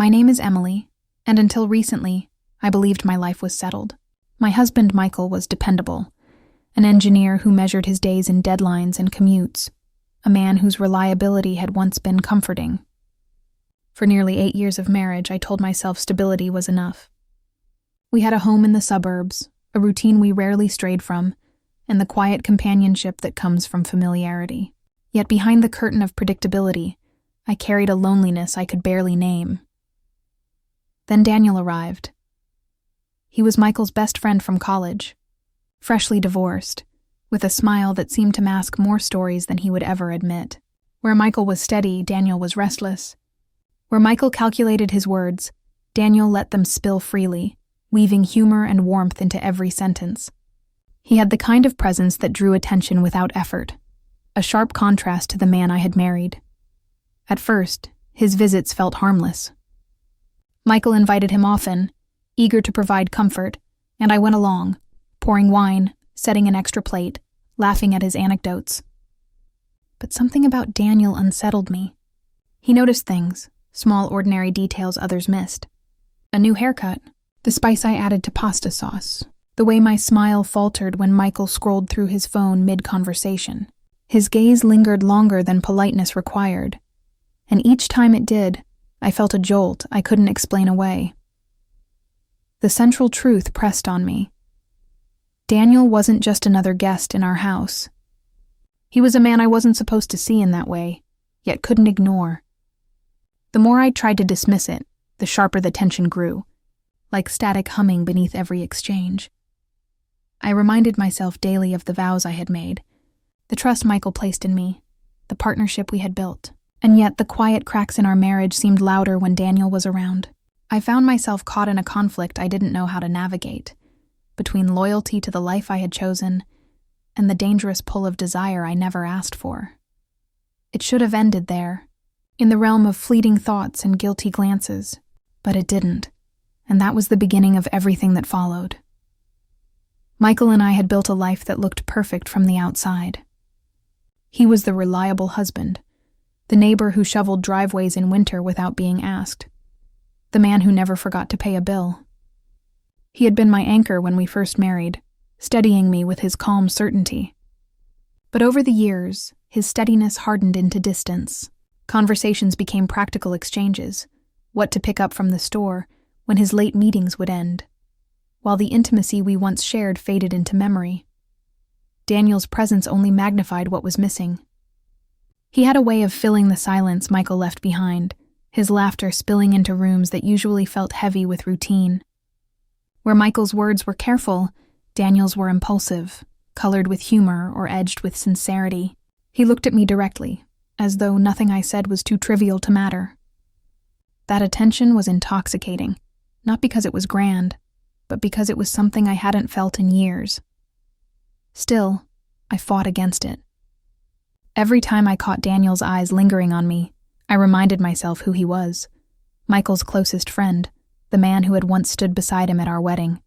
My name is Emily, and until recently, I believed my life was settled. My husband, Michael, was dependable, an engineer who measured his days in deadlines and commutes, a man whose reliability had once been comforting. For nearly 8 years of marriage, I told myself stability was enough. We had a home in the suburbs, a routine we rarely strayed from, and the quiet companionship that comes from familiarity. Yet behind the curtain of predictability, I carried a loneliness I could barely name. Then Daniel arrived. He was Michael's best friend from college, freshly divorced, with a smile that seemed to mask more stories than he would ever admit. Where Michael was steady, Daniel was restless. Where Michael calculated his words, Daniel let them spill freely, weaving humor and warmth into every sentence. He had the kind of presence that drew attention without effort, a sharp contrast to the man I had married. At first, his visits felt harmless. Michael invited him often, eager to provide comfort, and I went along, pouring wine, setting an extra plate, laughing at his anecdotes. But something about Daniel unsettled me. He noticed things, small ordinary details others missed. A new haircut, the spice I added to pasta sauce, the way my smile faltered when Michael scrolled through his phone mid-conversation. His gaze lingered longer than politeness required, and each time it did, I felt a jolt I couldn't explain away. The central truth pressed on me. Daniel wasn't just another guest in our house. He was a man I wasn't supposed to see in that way, yet couldn't ignore. The more I tried to dismiss it, the sharper the tension grew, like static humming beneath every exchange. I reminded myself daily of the vows I had made, the trust Michael placed in me, the partnership we had built. And yet the quiet cracks in our marriage seemed louder when Daniel was around. I found myself caught in a conflict I didn't know how to navigate, between loyalty to the life I had chosen and the dangerous pull of desire I never asked for. It should have ended there, in the realm of fleeting thoughts and guilty glances, but it didn't, and that was the beginning of everything that followed. Michael and I had built a life that looked perfect from the outside. He was the reliable husband, the neighbor who shoveled driveways in winter without being asked, the man who never forgot to pay a bill. He had been my anchor when we first married, steadying me with his calm certainty. But over the years, his steadiness hardened into distance. Conversations became practical exchanges, what to pick up from the store, when his late meetings would end, while the intimacy we once shared faded into memory. Daniel's presence only magnified what was missing. He had a way of filling the silence Michael left behind, his laughter spilling into rooms that usually felt heavy with routine. Where Michael's words were careful, Daniel's were impulsive, colored with humor or edged with sincerity. He looked at me directly, as though nothing I said was too trivial to matter. That attention was intoxicating, not because it was grand, but because it was something I hadn't felt in years. Still, I fought against it. Every time I caught Daniel's eyes lingering on me, I reminded myself who he was, Michael's closest friend, the man who had once stood beside him at our wedding.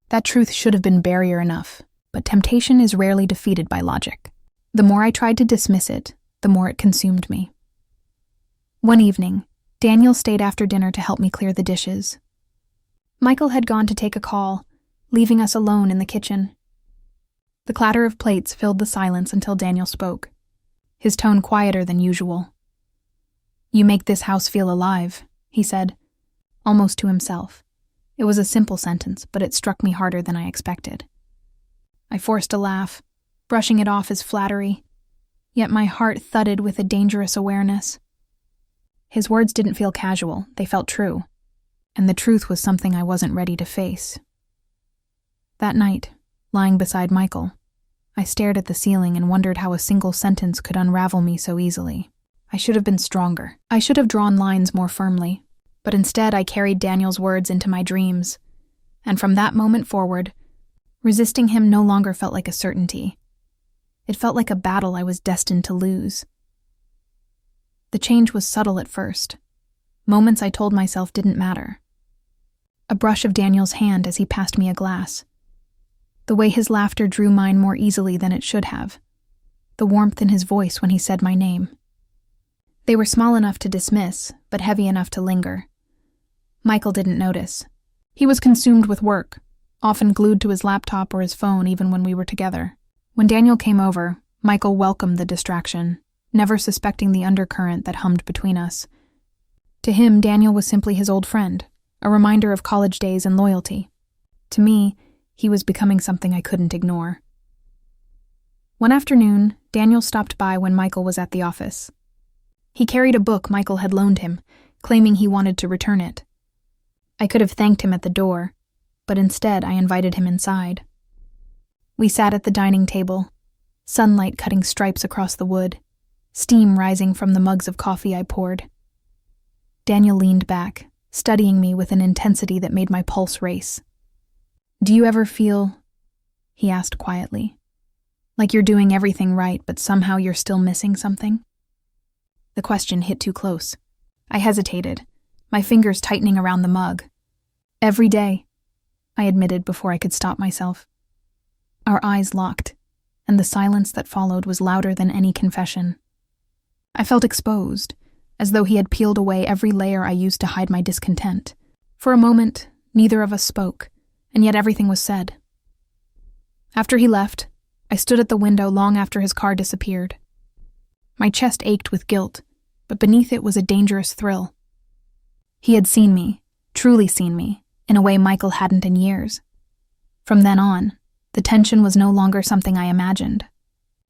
That truth should have been barrier enough, but temptation is rarely defeated by logic. The more I tried to dismiss it, the more it consumed me. One evening, Daniel stayed after dinner to help me clear the dishes. Michael had gone to take a call, leaving us alone in the kitchen. The clatter of plates filled the silence until Daniel spoke, his tone quieter than usual. "You make this house feel alive," he said, almost to himself. It was a simple sentence, but it struck me harder than I expected. I forced a laugh, brushing it off as flattery, yet my heart thudded with a dangerous awareness. His words didn't feel casual, they felt true, and the truth was something I wasn't ready to face. That night, lying beside Michael, I stared at the ceiling and wondered how a single sentence could unravel me so easily. I should have been stronger. I should have drawn lines more firmly, but instead I carried Daniel's words into my dreams, and from that moment forward, resisting him no longer felt like a certainty. It felt like a battle I was destined to lose. The change was subtle at first. Moments I told myself didn't matter. A brush of Daniel's hand as he passed me a glass. The way his laughter drew mine more easily than it should have. The warmth in his voice when he said my name. They were small enough to dismiss, but heavy enough to linger. Michael didn't notice. He was consumed with work, often glued to his laptop or his phone even when we were together. When Daniel came over, Michael welcomed the distraction, never suspecting the undercurrent that hummed between us. To him, Daniel was simply his old friend, a reminder of college days and loyalty. To me, he was becoming something I couldn't ignore. One afternoon, Daniel stopped by when Michael was at the office. He carried a book Michael had loaned him, claiming he wanted to return it. I could have thanked him at the door, but instead I invited him inside. We sat at the dining table, sunlight cutting stripes across the wood, steam rising from the mugs of coffee I poured. Daniel leaned back, studying me with an intensity that made my pulse race. "Do you ever feel," he asked quietly, "like you're doing everything right, but somehow you're still missing something?" The question hit too close. I hesitated, my fingers tightening around the mug. "Every day," I admitted before I could stop myself. Our eyes locked, and the silence that followed was louder than any confession. I felt exposed, as though he had peeled away every layer I used to hide my discontent. For a moment, neither of us spoke, and yet everything was said. After he left, I stood at the window long after his car disappeared. My chest ached with guilt, but beneath it was a dangerous thrill. He had seen me, truly seen me, in a way Michael hadn't in years. From then on, the tension was no longer something I imagined.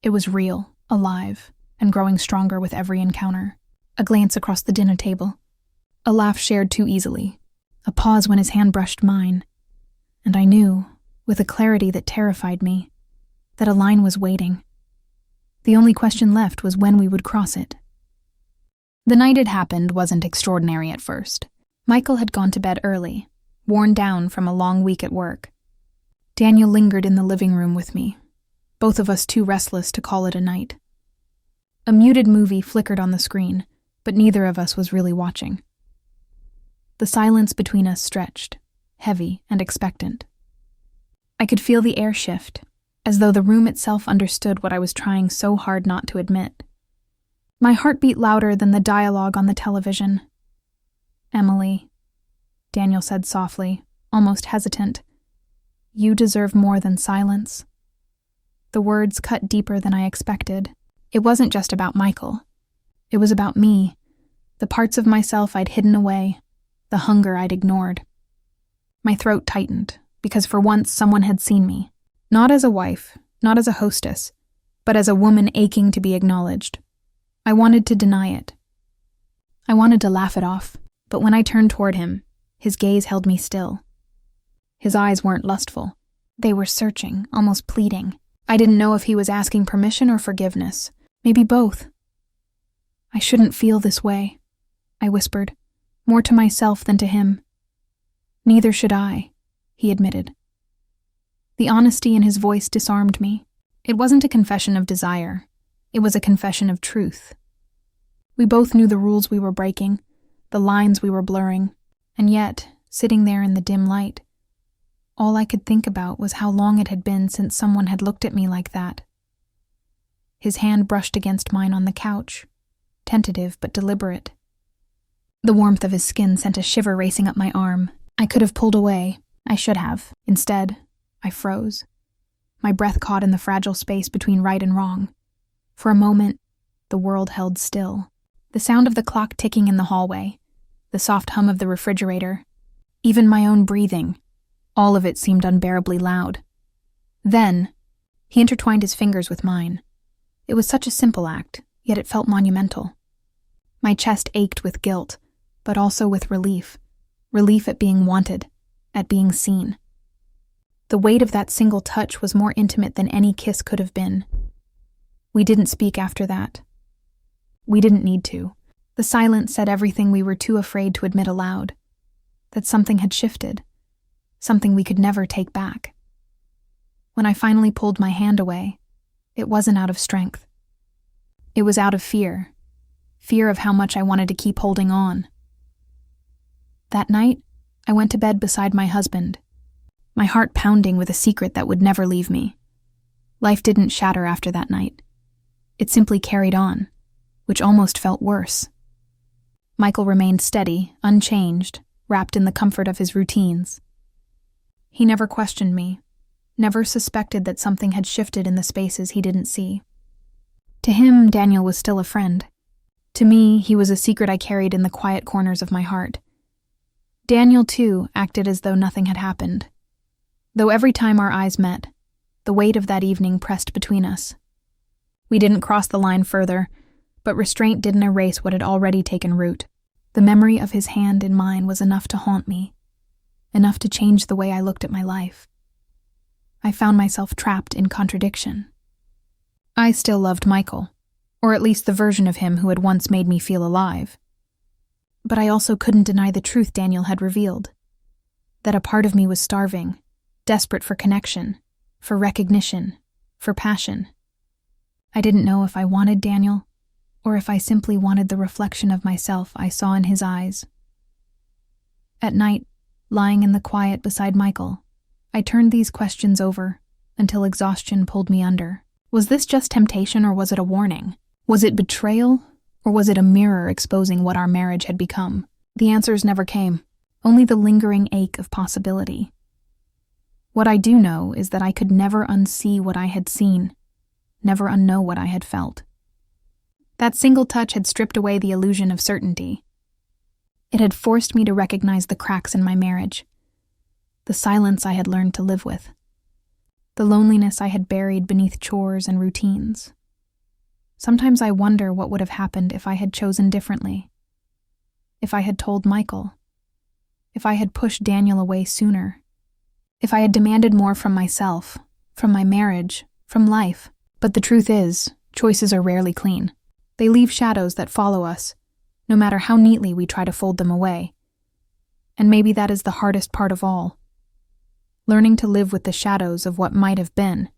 It was real, alive, and growing stronger with every encounter. A glance across the dinner table, a laugh shared too easily, a pause when his hand brushed mine, and I knew, with a clarity that terrified me, that a line was waiting. The only question left was when we would cross it. The night it happened wasn't extraordinary at first. Michael had gone to bed early, worn down from a long week at work. Daniel lingered in the living room with me, both of us too restless to call it a night. A muted movie flickered on the screen, but neither of us was really watching. The silence between us stretched, heavy and expectant. I could feel the air shift, as though the room itself understood what I was trying so hard not to admit. My heart beat louder than the dialogue on the television. "Emily," Daniel said softly, almost hesitant, "you deserve more than silence." The words cut deeper than I expected. It wasn't just about Michael. It was about me, the parts of myself I'd hidden away, the hunger I'd ignored. My throat tightened, because for once someone had seen me, not as a wife, not as a hostess, but as a woman aching to be acknowledged. I wanted to deny it. I wanted to laugh it off, but when I turned toward him, his gaze held me still. His eyes weren't lustful. They were searching, almost pleading. I didn't know if he was asking permission or forgiveness. Maybe both. "I shouldn't feel this way," I whispered, more to myself than to him. "Neither should I," he admitted. The honesty in his voice disarmed me. It wasn't a confession of desire. It was a confession of truth. We both knew the rules we were breaking, the lines we were blurring, and yet, sitting there in the dim light, all I could think about was how long it had been since someone had looked at me like that. His hand brushed against mine on the couch, tentative but deliberate. The warmth of his skin sent a shiver racing up my arm. I could have pulled away. I should have. Instead, I froze. My breath caught in the fragile space between right and wrong. For a moment, the world held still. The sound of the clock ticking in the hallway, the soft hum of the refrigerator, even my own breathing, all of it seemed unbearably loud. Then, he intertwined his fingers with mine. It was such a simple act, yet it felt monumental. My chest ached with guilt, but also with relief. Relief at being wanted, at being seen. The weight of that single touch was more intimate than any kiss could have been. We didn't speak after that. We didn't need to. The silence said everything we were too afraid to admit aloud. That something had shifted. Something we could never take back. When I finally pulled my hand away, it wasn't out of strength. It was out of fear. Fear of how much I wanted to keep holding on. That night, I went to bed beside my husband, my heart pounding with a secret that would never leave me. Life didn't shatter after that night. It simply carried on, which almost felt worse. Michael remained steady, unchanged, wrapped in the comfort of his routines. He never questioned me, never suspected that something had shifted in the spaces he didn't see. To him, Daniel was still a friend. To me, he was a secret I carried in the quiet corners of my heart. Daniel, too, acted as though nothing had happened. Though every time our eyes met, the weight of that evening pressed between us. We didn't cross the line further, but restraint didn't erase what had already taken root. The memory of his hand in mine was enough to haunt me, enough to change the way I looked at my life. I found myself trapped in contradiction. I still loved Michael, or at least the version of him who had once made me feel alive. But I also couldn't deny the truth Daniel had revealed, that a part of me was starving, desperate for connection, for recognition, for passion. I didn't know if I wanted Daniel, or if I simply wanted the reflection of myself I saw in his eyes. At night, lying in the quiet beside Michael, I turned these questions over until exhaustion pulled me under. Was this just temptation, or was it a warning? Was it betrayal, or was it a mirror exposing what our marriage had become? The answers never came, only the lingering ache of possibility. What I do know is that I could never unsee what I had seen, never unknow what I had felt. That single touch had stripped away the illusion of certainty. It had forced me to recognize the cracks in my marriage, the silence I had learned to live with, the loneliness I had buried beneath chores and routines. Sometimes I wonder what would have happened if I had chosen differently. If I had told Michael. If I had pushed Daniel away sooner. If I had demanded more from myself, from my marriage, from life. But the truth is, choices are rarely clean. They leave shadows that follow us, no matter how neatly we try to fold them away. And maybe that is the hardest part of all. Learning to live with the shadows of what might have been.